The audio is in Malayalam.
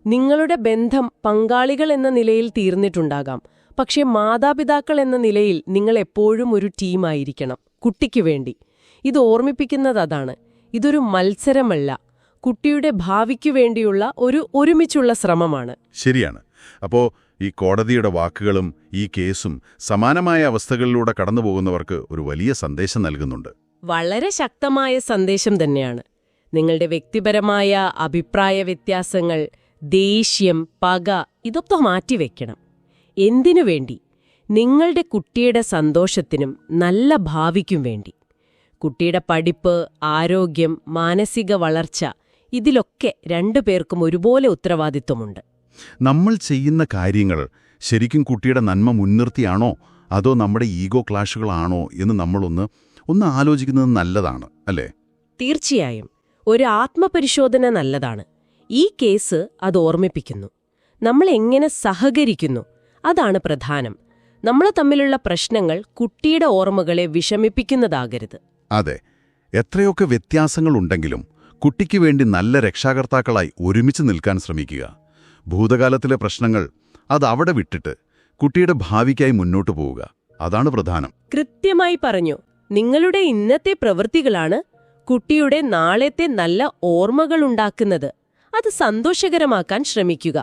നിങ്ങളുടെ ബന്ധം പങ്കാളികൾ എന്ന നിലയിൽ തീർന്നിട്ടുണ്ടാകാം. പക്ഷേ മാതാപിതാക്കൾ എന്ന നിലയിൽ നിങ്ങൾ എപ്പോഴും ഒരു ടീമായിരിക്കണം, കുട്ടിക്ക് വേണ്ടി. ഇത് ഓർമ്മിപ്പിക്കുന്നത് അതാണ്. ഇതൊരു മത്സരമല്ല, കുട്ടിയുടെ ഭാവിക്കു വേണ്ടിയുള്ള ഒരു ഒരുമിച്ചുള്ള ശ്രമമാണ്. ശരിയാണ്. അപ്പോ ഈ കോടതിയുടെ വാക്കുകളും ഈ കേസും സമാനമായ അവസ്ഥകളിലൂടെ കടന്നുപോകുന്നവർക്ക് ഒരു വലിയ സന്ദേശം നൽകുന്നുണ്ട്. വളരെ ശക്തമായ സന്ദേശം തന്നെയാണ്. നിങ്ങളുടെ വ്യക്തിപരമായ അഭിപ്രായ വ്യത്യാസങ്ങൾ, ദേഷ്യം, പക ഇതൊക്കെ മാറ്റിവെക്കണം. എന്തിനു വേണ്ടി? നിങ്ങളുടെ കുട്ടിയുടെ സന്തോഷത്തിനും നല്ല ഭാവിക്കും വേണ്ടി. കുട്ടിയുടെ പഠിപ്പ്, ആരോഗ്യം, മാനസിക വളർച്ച ഇതിലൊക്കെ രണ്ടുപേർക്കും ഒരുപോലെ ഉത്തരവാദിത്വമുണ്ട്. നമ്മൾ ചെയ്യുന്ന കാര്യങ്ങൾ ശരിക്കും കുട്ടിയുടെ നന്മ മുൻനിർത്തിയാണോ അതോ നമ്മുടെ ഈഗോ ക്ലാഷുകളാണോ എന്ന് നമ്മളൊന്ന് ആലോചിക്കുന്നത് നല്ലതാണ്, അല്ലേ? തീർച്ചയായും ഒരു ആത്മപരിശോധന നല്ലതാണ്. ഈ കേസ് അത് ഓർമ്മിപ്പിക്കുന്നു. നമ്മൾ എങ്ങനെ സഹകരിക്കുന്നു അതാണ് പ്രധാനം. നമ്മൾ തമ്മിലുള്ള പ്രശ്നങ്ങൾ കുട്ടിയുടെ ഓർമ്മകളെ വിഷമിപ്പിക്കുന്നതാകരുത്. അതെ, എത്രയൊക്കെ വ്യത്യാസങ്ങളുണ്ടെങ്കിലും കുട്ടിക്ക് വേണ്ടി നല്ല രക്ഷാകർത്താക്കളായി ഒരുമിച്ച് നിൽക്കാൻ ശ്രമിക്കുക. ഭൂതകാലത്തിലെ പ്രശ്നങ്ങൾ അതവിടെ വിട്ടിട്ട് കുട്ടിയുടെ ഭാവിക്കായി മുന്നോട്ടു പോവുക. അതാണ് പ്രധാനം. കൃത്യമായി പറഞ്ഞു. നിങ്ങളുടെ ഇന്നത്തെ പ്രവൃത്തികളാണ് കുട്ടിയുടെ നാളത്തെ നല്ല ഓർമ്മകളുണ്ടാക്കുന്നത്. അത് സന്തോഷകരമാക്കാൻ ശ്രമിക്കുക.